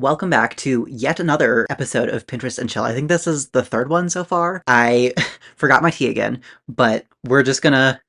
Welcome back to yet another episode of Pinterest and Chill. I think this is the third one so far. I forgot my tea again, but we're just gonna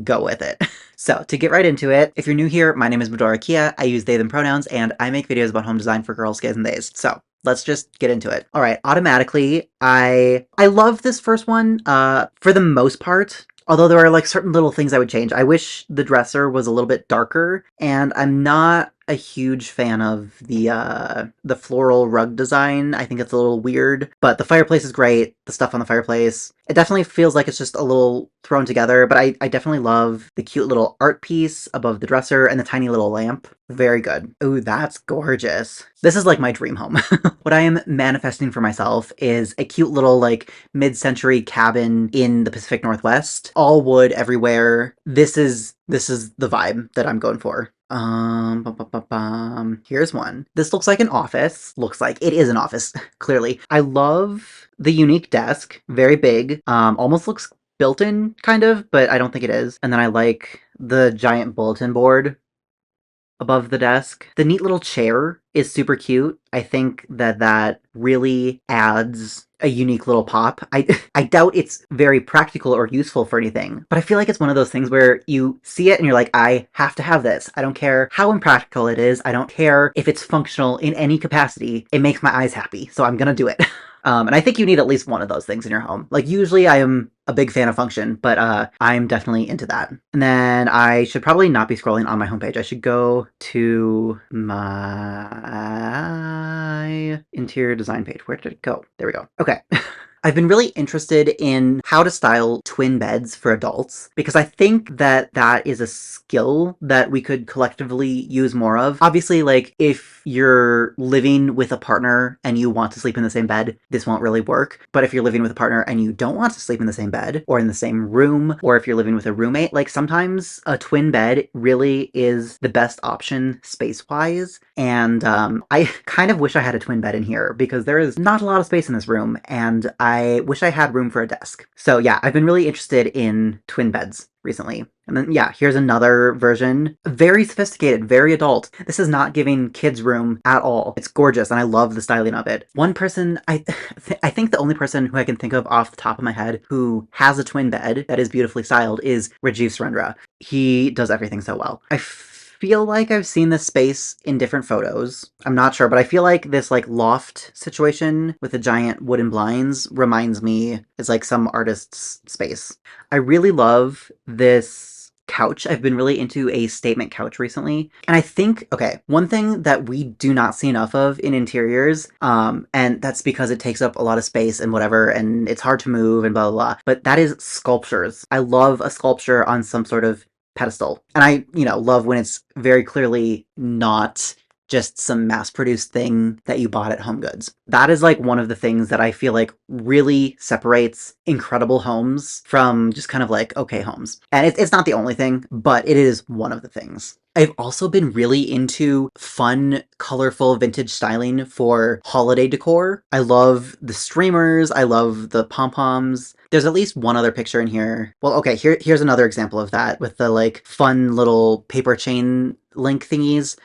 go with it. So, to get right into it, if you're new here, my name is Medora. I use they, them pronouns, and I make videos about home design for girls, gays, and theys. So, let's just get into it. All right, automatically, I love this first one for the most part. Although there are like certain little things I would change. I wish the dresser was a little bit darker, and I'm not a huge fan of the floral rug design. I think it's a little weird, but the fireplace is great. The stuff on the fireplace, it definitely feels like it's just a little thrown together, but I definitely love the cute little art piece above the dresser and the tiny little lamp. Very good. Ooh, that's gorgeous. This is like my dream home. What I am manifesting for myself is a cute little like mid-century cabin in the Pacific Northwest. All wood everywhere. This is the vibe that I'm going for. Here's one. This looks like an office. Looks like it is an office, clearly. I love the unique desk. Very big. Almost looks built in, kind of, but I don't think it is. And then I like the giant bulletin board above the desk. The neat little chair is super cute. I think that really adds a unique little pop. I doubt it's very practical or useful for anything, but I feel like it's one of those things where you see it and you're like, I have to have this. I don't care how impractical it is. I don't care if it's functional in any capacity. It makes my eyes happy, so I'm gonna do it. And I think you need at least one of those things in your home. Like, usually I am a big fan of function, but I'm definitely into that. And then I should probably not be scrolling on my homepage. I should go to my interior design page. Where did it go? There we go. Okay. I've been really interested in how to style twin beds for adults because I think that is a skill that we could collectively use more of. Obviously, like, if you're living with a partner and you want to sleep in the same bed, this won't really work. But if you're living with a partner and you don't want to sleep in the same bed or in the same room, or if you're living with a roommate, like, sometimes a twin bed really is the best option space-wise. And I kind of wish I had a twin bed in here because there is not a lot of space in this room, and I wish I had room for a desk. So yeah, I've been really interested in twin beds recently. And then yeah, here's another version. Very sophisticated, very adult. This is not giving kids room at all. It's gorgeous, and I love the styling of it. One person, I think the only person who I can think of off the top of my head who has a twin bed that is beautifully styled is Rajiv Surendra. He does everything so well. I feel like I've seen this space in different photos. I'm not sure, but I feel like this like loft situation with the giant wooden blinds reminds me it's like some artist's space. I really love this couch. I've been really into a statement couch recently. And I think, okay, one thing that we do not see enough of in interiors, and that's because it takes up a lot of space and whatever, and it's hard to move and blah, blah, blah, but that is sculptures. I love a sculpture on some sort of pedestal. And I, love when it's very clearly not just some mass-produced thing that you bought at Home Goods. That is like one of the things that I feel like really separates incredible homes from just kind of like okay homes. And it's not the only thing, but it is one of the things. I've also been really into fun, colorful vintage styling for holiday decor. I love the streamers. I love the pom-poms. There's at least one other picture in here. Well, okay, here's another example of that with the like fun little paper chain link thingies.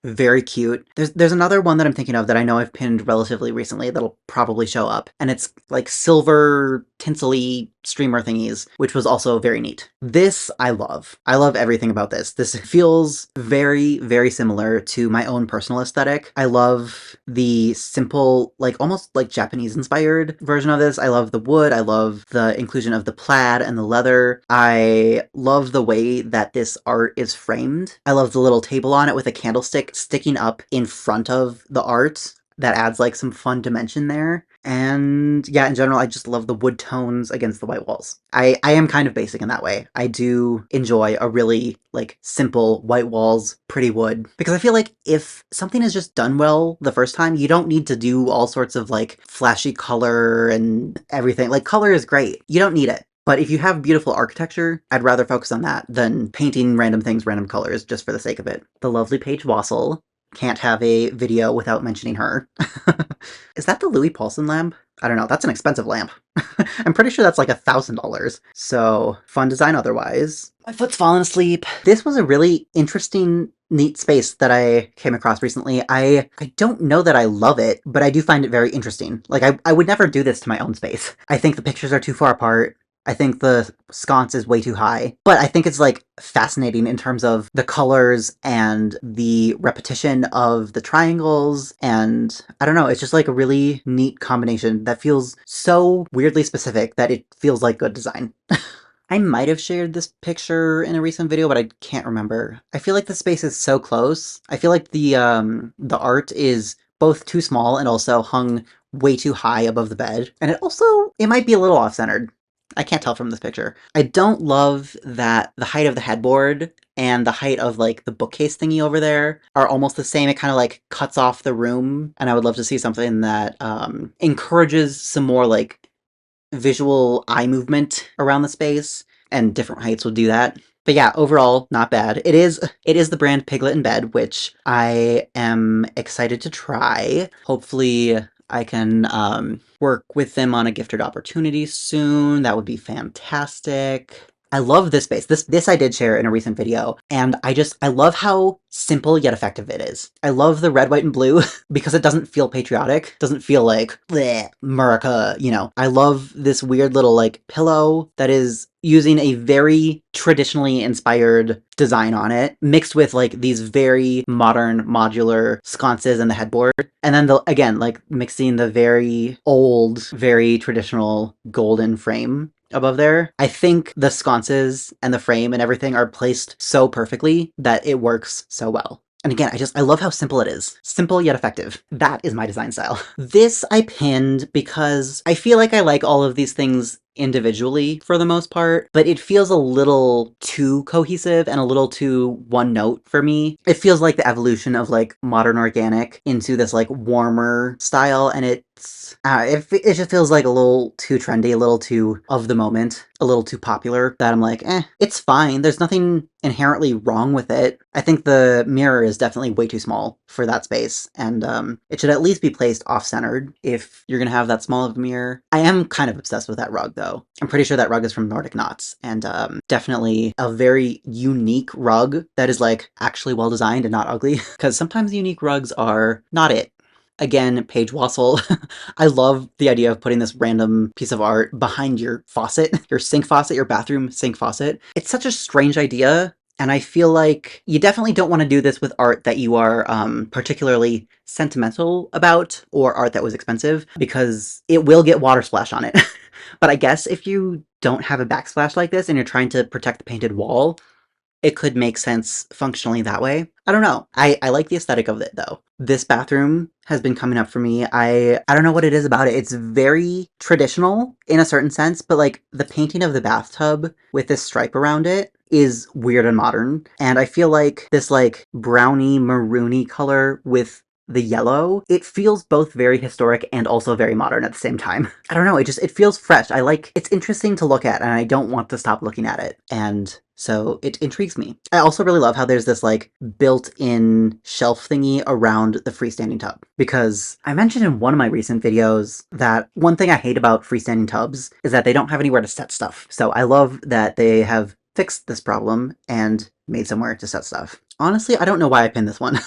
Very cute. There's another one that I'm thinking of that I know I've pinned relatively recently that'll probably show up, and it's like silver tinsely streamer thingies, which was also very neat. This I love. I love everything about this. This feels very, very similar to my own personal aesthetic. I love the simple, like almost like Japanese inspired version of this. I love the wood. I love the inclusion of the plaid and the leather. I love the way that this art is framed. I love the little table on it with a candlestick sticking up in front of the art. That adds like some fun dimension there. And yeah, in general, I just love the wood tones against the white walls. I am kind of basic in that way. I do enjoy a really like simple white walls, pretty wood, because I feel like if something is just done well the first time, you don't need to do all sorts of like flashy color and everything. Like, color is great. You don't need it. But if you have beautiful architecture, I'd rather focus on that than painting random things, random colors, just for the sake of it. The lovely Paige Wassel. Can't have a video without mentioning her. Is that the Louis Paulson lamp? I don't know. That's an expensive lamp. I'm pretty sure that's like $1,000. So, fun design otherwise. My foot's fallen asleep. This was a really interesting neat space that I came across recently. I don't know that I love it, but I do find it very interesting. Like I would never do this to my own space. I think the pictures are too far apart. I think the sconce is way too high, but I think it's like fascinating in terms of the colors and the repetition of the triangles. And I don't know, it's just like a really neat combination that feels so weirdly specific that it feels like good design. I might have shared this picture in a recent video, but I can't remember. I feel like the space is so close. I feel like the art is both too small and also hung way too high above the bed. And it might be a little off-centered. I can't tell from this picture. I don't love that the height of the headboard and the height of like the bookcase thingy over there are almost the same. It kind of like cuts off the room, and I would love to see something that encourages some more like visual eye movement around the space, and different heights will do that. But yeah, overall, not bad. It is the brand Piglet in Bed, which I am excited to try. Hopefully I can work with them on a gifted opportunity soon. That would be fantastic. I love this space. This I did share in a recent video, and I love how simple yet effective it is. I love the red, white, and blue because it doesn't feel patriotic. It doesn't feel like bleh, America, you know. I love this weird little like pillow that is using a very traditionally inspired design on it, mixed with like these very modern modular sconces and the headboard. And then again, like mixing the very old, very traditional golden frame above there. I think the sconces and the frame and everything are placed so perfectly that it works so well. And again, I love how simple it is. Simple yet effective. That is my design style. This I pinned because I feel like I like all of these things individually for the most part, but it feels a little too cohesive and a little too one note for me. It feels like the evolution of like modern organic into this like warmer style, and it just feels like a little too trendy, a little too of the moment, a little too popular, that I'm like, it's fine. There's nothing inherently wrong with it. I think the mirror is definitely way too small for that space, and it should at least be placed off-centered if you're gonna have that small of a mirror. I am kind of obsessed with that rug, though. I'm pretty sure that rug is from Nordic Knots, and definitely a very unique rug that is like actually well designed and not ugly, because sometimes unique rugs are not it. Again, Paige Wassel. I love the idea of putting this random piece of art behind your faucet, your sink faucet, your bathroom sink faucet. It's such a strange idea, and I feel like you definitely don't want to do this with art that you are particularly sentimental about, or art that was expensive, because it will get water splash on it. But I guess if you don't have a backsplash like this and you're trying to protect the painted wall, it could make sense functionally that way. I don't know. I like the aesthetic of it, though. This bathroom has been coming up for me. I don't know what it is about it. It's very traditional in a certain sense, but like the painting of the bathtub with this stripe around it is weird and modern. And I feel like this like browny maroony color with the yellow, it feels both very historic and also very modern at the same time. I don't know, it feels fresh. It's interesting to look at, and I don't want to stop looking at it. And so it intrigues me. I also really love how there's this like built-in shelf thingy around the freestanding tub, because I mentioned in one of my recent videos that one thing I hate about freestanding tubs is that they don't have anywhere to set stuff. So I love that they have fixed this problem and made somewhere to set stuff. Honestly, I don't know why I pinned this one.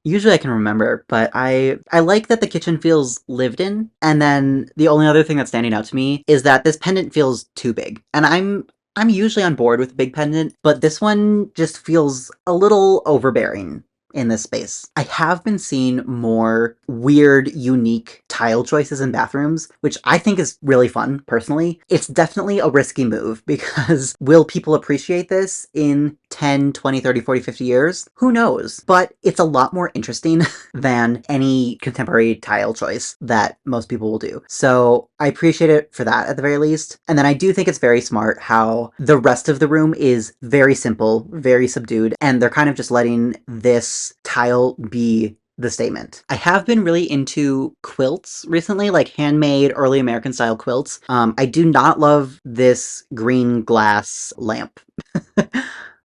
Usually I can remember, but I like that the kitchen feels lived in, and then the only other thing that's standing out to me is that this pendant feels too big. And I'm usually on board with a big pendant, but this one just feels a little overbearing in this space. I have been seeing more weird, unique tile choices in bathrooms, which I think is really fun, personally. It's definitely a risky move, because will people appreciate this in 10, 20, 30, 40, 50 years? Who knows? But it's a lot more interesting than any contemporary tile choice that most people will do. So I appreciate it for that, at the very least. And then I do think it's very smart how the rest of the room is very simple, very subdued, and they're kind of just letting this tile be the statement. I have been really into quilts recently, like handmade early American style quilts. I do not love this green glass lamp.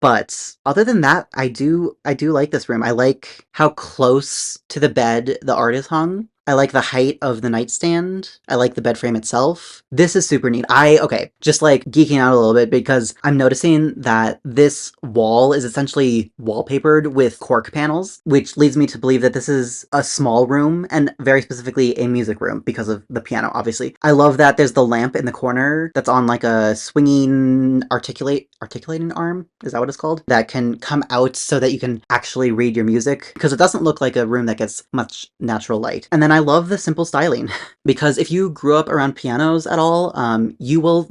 But other than that, I do like this room. I like how close to the bed the art is hung. I like the height of the nightstand. I like the bed frame itself. This is super neat. Okay, just like geeking out a little bit because I'm noticing that this wall is essentially wallpapered with cork panels, which leads me to believe that this is a small room and very specifically a music room because of the piano, obviously. I love that there's the lamp in the corner that's on like a swinging articulating arm. Is that what it's called? That can come out so that you can actually read your music because it doesn't look like a room that gets much natural light. And then I love the simple styling because if you grew up around pianos at all, you will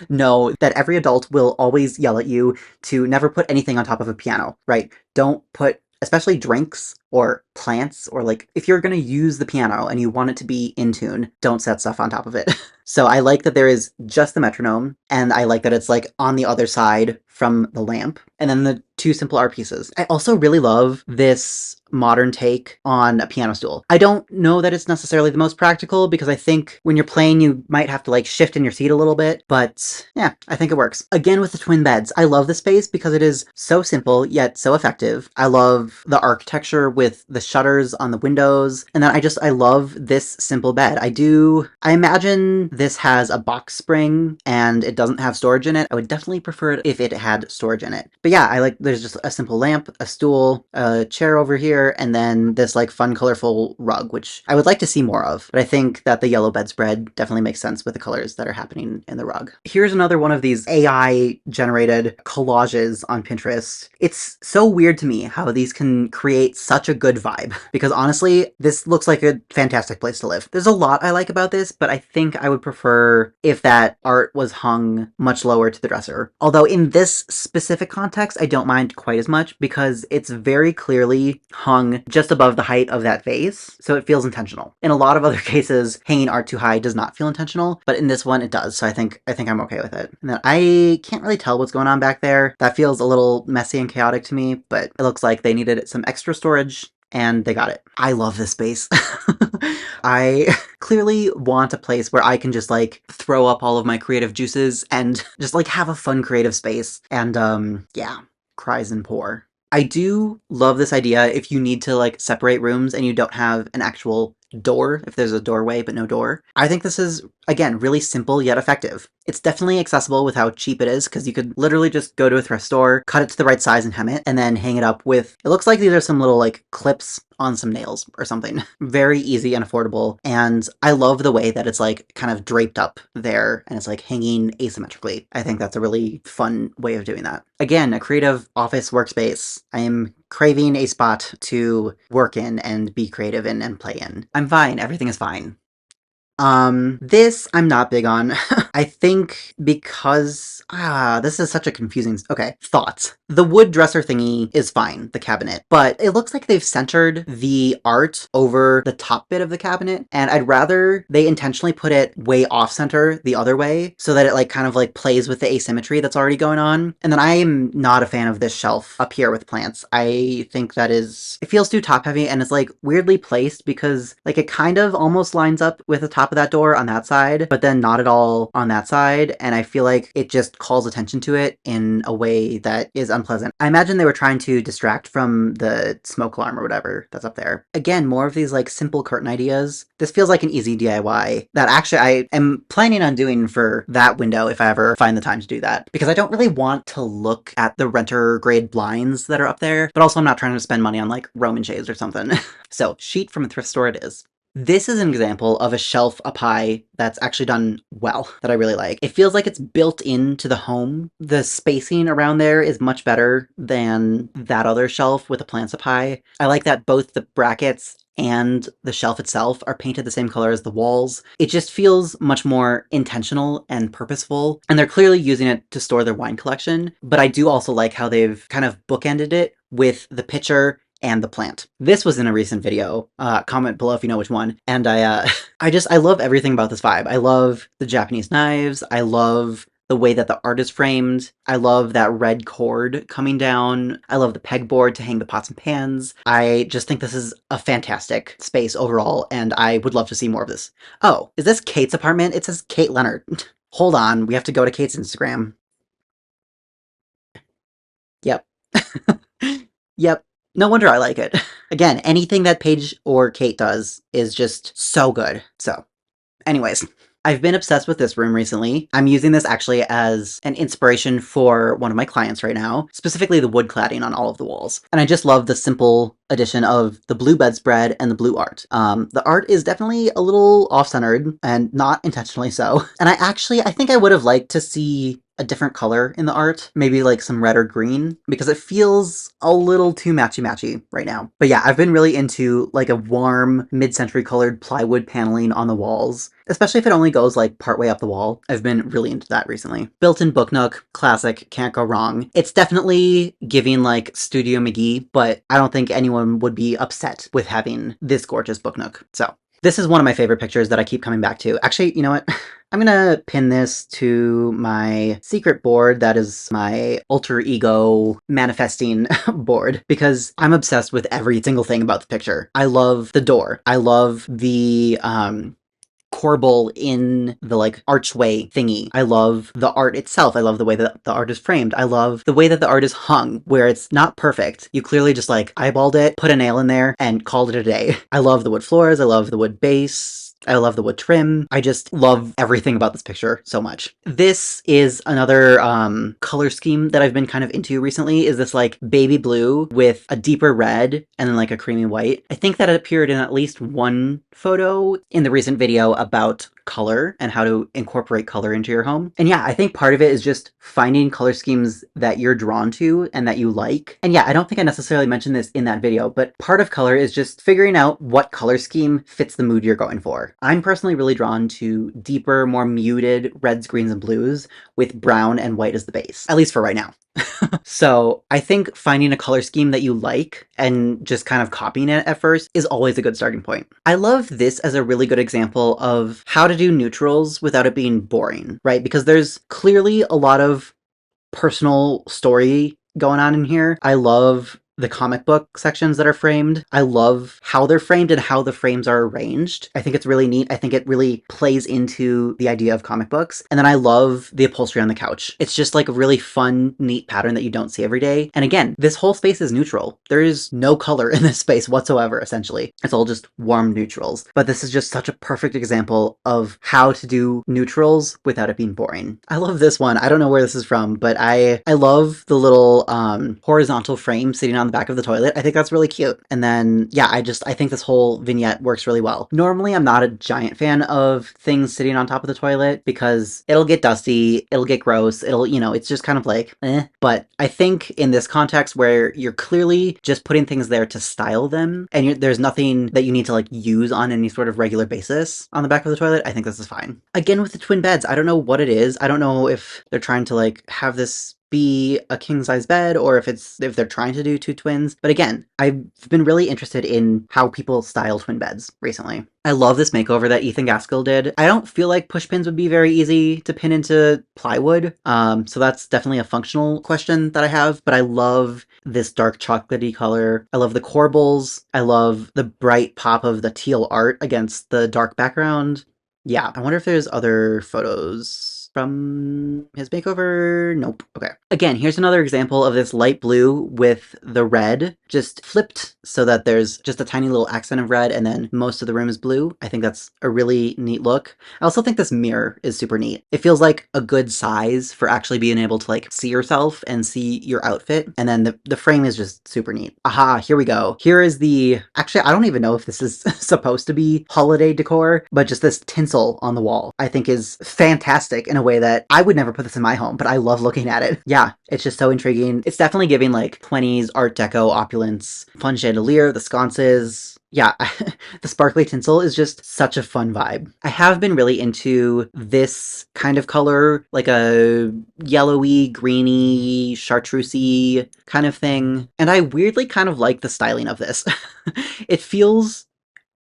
know that every adult will always yell at you to never put anything on top of a piano, right? Don't put, especially drinks or plants, or like if you're going to use the piano and you want it to be in tune, don't set stuff on top of it. So I like that there is just the metronome, and I like that it's like on the other side from the lamp, and then the two simple art pieces. I also really love this modern take on a piano stool. I don't know that it's necessarily the most practical because I think when you're playing you might have to like shift in your seat a little bit, but yeah, I think it works. Again with the twin beds, I love the space because it is so simple yet so effective. I love the architecture with the shutters on the windows, and then I love this simple bed. I imagine this has a box spring and it doesn't have storage in it. I would definitely prefer it if it had storage in it. But yeah, there's just a simple lamp, a stool, a chair over here, and then this like fun colorful rug, which I would like to see more of. But I think that the yellow bedspread definitely makes sense with the colors that are happening in the rug. Here's another one of these AI generated collages on Pinterest. It's so weird to me how these can create such a good vibe because honestly, this looks like a fantastic place to live. There's a lot I like about this, but I think I would prefer if that art was hung much lower to the dresser. Although in this specific context, I don't mind quite as much because it's very clearly hung just above the height of that vase, so it feels intentional. In a lot of other cases, hanging art too high does not feel intentional, but in this one it does, so I think I'm okay with it. And then I can't really tell what's going on back there. That feels a little messy and chaotic to me, but it looks like they needed some extra storage and they got it. I love this space. I clearly want a place where I can just like throw up all of my creative juices and just like have a fun creative space and yeah, cries and pour. I do love this idea if you need to like separate rooms and you don't have an actual door, if there's a doorway but no door. I think this is, again, really simple yet effective. It's definitely accessible with how cheap it is because you could literally just go to a thrift store, cut it to the right size and hem it, and then hang it up with, it looks like these are some little like clips on some nails or something. Very easy and affordable, and I love the way that it's like kind of draped up there and it's like hanging asymmetrically. I think that's a really fun way of doing that. Again, a creative office workspace. I am craving a spot to work in and be creative in and play in. I'm fine, everything is fine. This I'm not big on. I think because, this is such a confusing, okay, thoughts. The wood dresser thingy is fine, the cabinet, but it looks like they've centered the art over the top bit of the cabinet, and I'd rather they intentionally put it way off center the other way so that it like kind of like plays with the asymmetry that's already going on. And then I am not a fan of this shelf up here with plants. I think it feels too top heavy and it's like weirdly placed because like it kind of almost lines up with the top of that door on that side, but then not at all on that side, and I feel like it just calls attention to it in a way that is unpleasant. I imagine they were trying to distract from the smoke alarm or whatever that's up there. Again, more of these like simple curtain ideas. This feels like an easy DIY that actually I am planning on doing for that window if I ever find the time to do that, because I don't really want to look at the renter grade blinds that are up there, but also I'm not trying to spend money on like Roman shades or something. So sheet from a thrift store it is. This is an example of a shelf up high that's actually done well, that I really like. It feels like it's built into the home. The spacing around there is much better than that other shelf with the plants up high. I like that both the brackets and the shelf itself are painted the same color as the walls. It just feels much more intentional and purposeful, and they're clearly using it to store their wine collection, but I do also like how they've kind of bookended it with the pitcher and the plant. This was in a recent video. Comment below if you know which one. And I love everything about this vibe. I love the Japanese knives. I love the way that the art is framed. I love that red cord coming down. I love the pegboard to hang the pots and pans. I just think this is a fantastic space overall, and I would love to see more of this. Oh, is this Kate's apartment? It says Kate Leonard. Hold on, we have to go to Kate's Instagram. Yep. Yep. No wonder I like it. Again, anything that Paige or Kate does is just so good. So, anyways, I've been obsessed with this room recently. I'm using this actually as an inspiration for one of my clients right now, specifically the wood cladding on all of the walls. And I just love the simple addition of the blue bedspread and the blue art. The art is definitely a little off-centered and not intentionally so. And I think I would have liked to see a different color in the art, maybe like some red or green, because it feels a little too matchy-matchy right now. But yeah, I've been really into like a warm, mid-century colored plywood paneling on the walls, especially if it only goes like partway up the wall. I've been really into that recently. Built-in book nook, classic, can't go wrong. It's definitely giving like Studio McGee, but I don't think anyone would be upset with having this gorgeous book nook. So this is one of my favorite pictures that I keep coming back to. Actually, you know what? I'm gonna pin this to my secret board that is my alter ego manifesting board because I'm obsessed with every single thing about the picture. I love the door. I love the corbel in the like archway thingy. I love the art itself. I love the way that the art is framed. I love the way that the art is hung, where it's not perfect. You clearly just like eyeballed it, put a nail in there, and called it a day. I love the wood floors. I love the wood base. I love the wood trim. I just love everything about this picture so much. This is another color scheme that I've been kind of into recently, is this like baby blue with a deeper red and then like a creamy white. I think that it appeared in at least one photo in the recent video about color and how to incorporate color into your home. And yeah, I think part of it is just finding color schemes that you're drawn to and that you like. And yeah, I don't think I necessarily mentioned this in that video, but part of color is just figuring out what color scheme fits the mood you're going for. I'm personally really drawn to deeper, more muted reds, greens, and blues with brown and white as the base, at least for right now. So I think finding a color scheme that you like and just kind of copying it at first is always a good starting point. I love this as a really good example of how to do neutrals without it being boring, right? Because there's clearly a lot of personal story going on in here. I love the comic book sections that are framed. I love how they're framed and how the frames are arranged. I think it's really neat. I think it really plays into the idea of comic books. And then I love the upholstery on the couch. It's just like a really fun, neat pattern that you don't see every day. And again, this whole space is neutral. There is no color in this space whatsoever, essentially. It's all just warm neutrals. But this is just such a perfect example of how to do neutrals without it being boring. I love this one. I don't know where this is from, but I love the little horizontal frame sitting on the back of the toilet. I think that's really cute. And then, yeah, I think this whole vignette works really well. Normally, I'm not a giant fan of things sitting on top of the toilet because it'll get dusty, it'll get gross, it's just kind of like, eh. But I think in this context where you're clearly just putting things there to style them and there's nothing that you need to like use on any sort of regular basis on the back of the toilet, I think this is fine. Again, with the twin beds, I don't know what it is. I don't know if they're trying to like have this be a king-size bed or if they're trying to do two twins. But again, I've been really interested in how people style twin beds recently. I love this makeover that Ethan Gaskell did. I don't feel like push pins would be very easy to pin into plywood, so that's definitely a functional question that I have, but I love this dark chocolatey color. I love the corbels. I love the bright pop of the teal art against the dark background. Yeah, I wonder if there's other photos from his makeover. Nope. Okay. Again, here's another example of this light blue with the red just flipped so that there's just a tiny little accent of red and then most of the room is blue. I think that's a really neat look. I also think this mirror is super neat. It feels like a good size for actually being able to like see yourself and see your outfit. And then the frame is just super neat. Aha, here we go. Here is actually, I don't even know if this is supposed to be holiday decor, but just this tinsel on the wall I think is fantastic in a way that I would never put this in my home, but I love looking at it. Yeah, it's just so intriguing. It's definitely giving like 20s Art Deco opulence, fun chandelier, the sconces. Yeah, the sparkly tinsel is just such a fun vibe. I have been really into this kind of color, like a yellowy, greeny, chartreusey kind of thing. And I weirdly kind of like the styling of this. It feels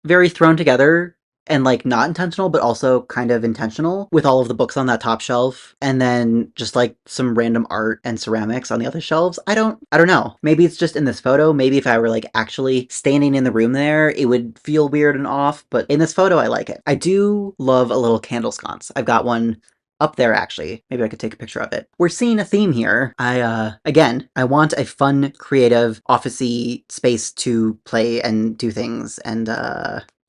very thrown together and like not intentional, but also kind of intentional with all of the books on that top shelf. And then just like some random art and ceramics on the other shelves. I don't know. Maybe it's just in this photo. Maybe if I were like actually standing in the room there, it would feel weird and off. But in this photo, I like it. I do love a little candle sconce. I've got one up there actually. Maybe I could take a picture of it. We're seeing a theme here. Again, I want a fun, creative, office-y space to play and do things, and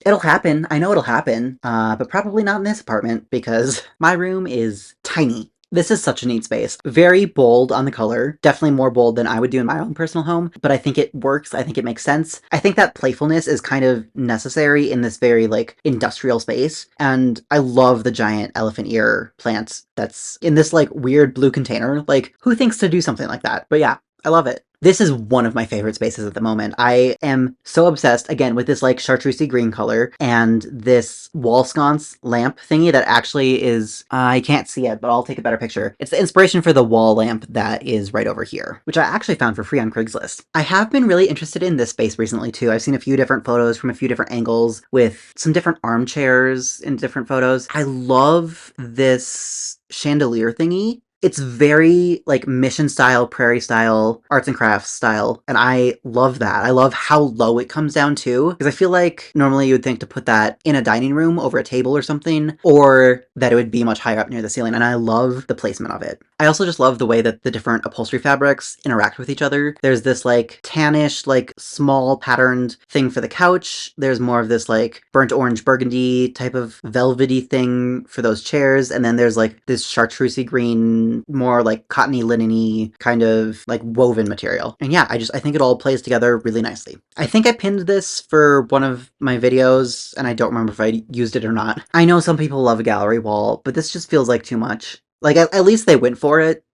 it'll happen. I know it'll happen, but probably not in this apartment because my room is tiny. This is such a neat space. Very bold on the color. Definitely more bold than I would do in my own personal home, but I think it works. I think it makes sense. I think that playfulness is kind of necessary in this very, like, industrial space, and I love the giant elephant ear plant that's in this, like, weird blue container. Like, who thinks to do something like that? But yeah, I love it. This is one of my favorite spaces at the moment. I am so obsessed, again, with this like chartreusey green color and this wall sconce lamp thingy that actually is, I can't see it, but I'll take a better picture. It's the inspiration for the wall lamp that is right over here, which I actually found for free on Craigslist. I have been really interested in this space recently too. I've seen a few different photos from a few different angles with some different armchairs in different photos. I love this chandelier thingy. It's very, like, mission style, Prairie style, arts and crafts style, and I love that. I love how low it comes down, too, because I feel like normally you would think to put that in a dining room over a table or something, or that it would be much higher up near the ceiling, and I love the placement of it. I also just love the way that the different upholstery fabrics interact with each other. There's this, like, tannish, like, small patterned thing for the couch. There's more of this, like, burnt orange burgundy type of velvety thing for those chairs, and then there's, like, this chartreusey green, more like cottony linen-y kind of like woven material. And yeah, I think it all plays together really nicely. I think I pinned this for one of my videos, and I don't remember if I used it or not. I know some people love a gallery wall, but this just feels like too much. Like, at least they went for it.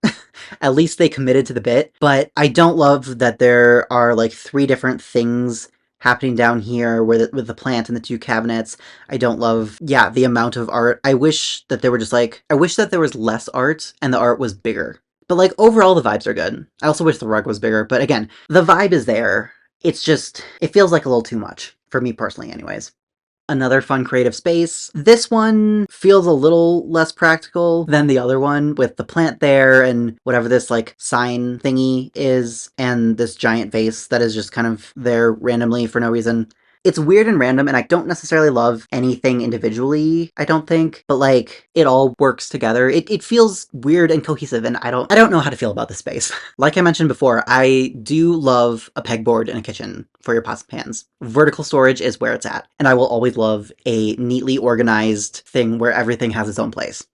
At least they committed to the bit. But I don't love that there are like 3 different things happening down here with the plant and the 2 cabinets. I don't love, yeah, the amount of art. I wish that there were just like, I wish that there was less art and the art was bigger. But like, overall the vibes are good. I also wish the rug was bigger, but again, the vibe is there. It's just, it feels like a little too much. For me personally, anyways. Another fun creative space. This one feels a little less practical than the other one with the plant there and whatever this like sign thingy is and this giant vase that is just kind of there randomly for no reason. It's weird and random, and I don't necessarily love anything individually, I don't think, but like it all works together. It feels weird and cohesive, and I don't know how to feel about this space. Like I mentioned before, I do love a pegboard in a kitchen for your pots and pans. Vertical storage is where it's at, and I will always love a neatly organized thing where everything has its own place.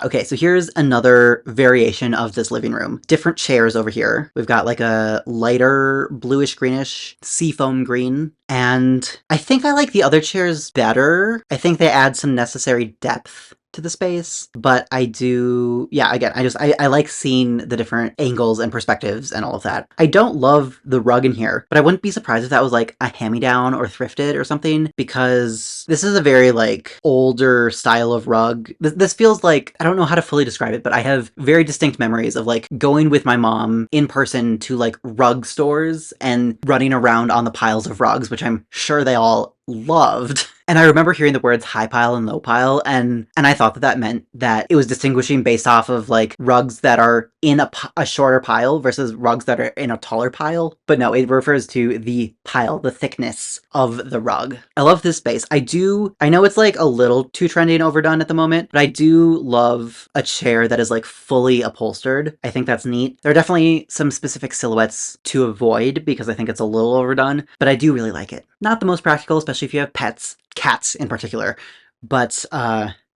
Okay, so here's another variation of this living room. Different chairs over here. We've got like a lighter bluish-greenish seafoam green, and I think I like the other chairs better. I think they add some necessary depth to the space, but I do, yeah, again, I like seeing the different angles and perspectives and all of that. I don't love the rug in here, but I wouldn't be surprised if that was like a hand-me-down or thrifted or something, because this is a very like older style of rug. This feels like, I don't know how to fully describe it, but I have very distinct memories of like going with my mom in person to like rug stores and running around on the piles of rugs, which I'm sure they all loved. And I remember hearing the words high pile and low pile, and I thought that that meant that it was distinguishing based off of like rugs that are in a shorter pile versus rugs that are in a taller pile. But no, it refers to the pile, the thickness of the rug. I love this space. I know it's like a little too trendy and overdone at the moment, but I do love a chair that is like fully upholstered. I think that's neat. There are definitely some specific silhouettes to avoid because I think it's a little overdone, but I do really like it. Not the most practical, especially if you have pets. Cats in particular, but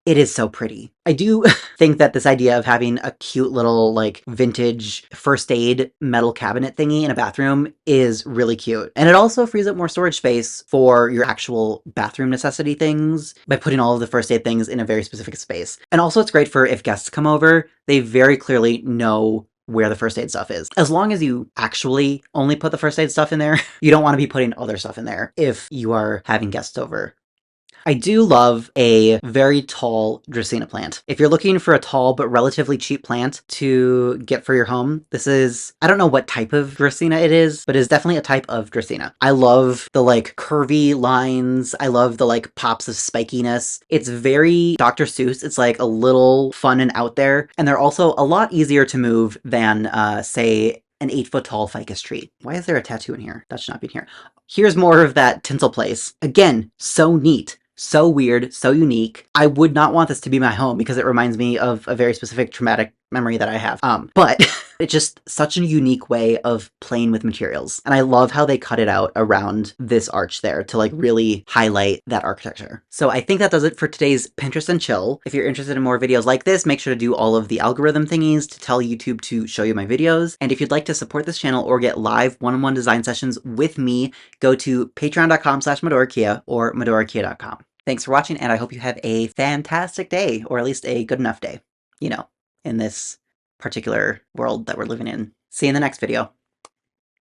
it is so pretty. I do think that this idea of having a cute little like vintage first aid metal cabinet thingy in a bathroom is really cute. And it also frees up more storage space for your actual bathroom necessity things by putting all of the first aid things in a very specific space. And also it's great for if guests come over, they very clearly know where the first aid stuff is. As long as you actually only put the first aid stuff in there, you don't want to be putting other stuff in there if you are having guests over. I do love a very tall Dracaena plant. If you're looking for a tall but relatively cheap plant to get for your home, this is, I don't know what type of Dracaena it is, but it is definitely a type of Dracaena. I love the like curvy lines. I love the like pops of spikiness. It's very Dr. Seuss. It's like a little fun and out there. And they're also a lot easier to move than, say, an 8-foot tall ficus tree. Why is there a tattoo in here? That should not be in here. Here's more of that tinsel place. Again, so neat. So weird, so unique. I would not want this to be my home because it reminds me of a very specific traumatic memory that I have. But it's just such a unique way of playing with materials. And I love how they cut it out around this arch there to like really highlight that architecture. So I think that does it for today's Pinterest and Chill. If you're interested in more videos like this, make sure to do all of the algorithm thingies to tell YouTube to show you my videos. And if you'd like to support this channel or get live one-on-one design sessions with me, go to patreon.com/medorakia or medorakia.com. Thanks for watching, and I hope you have a fantastic day, or at least a good enough day, you know, in this particular world that we're living in. See you in the next video.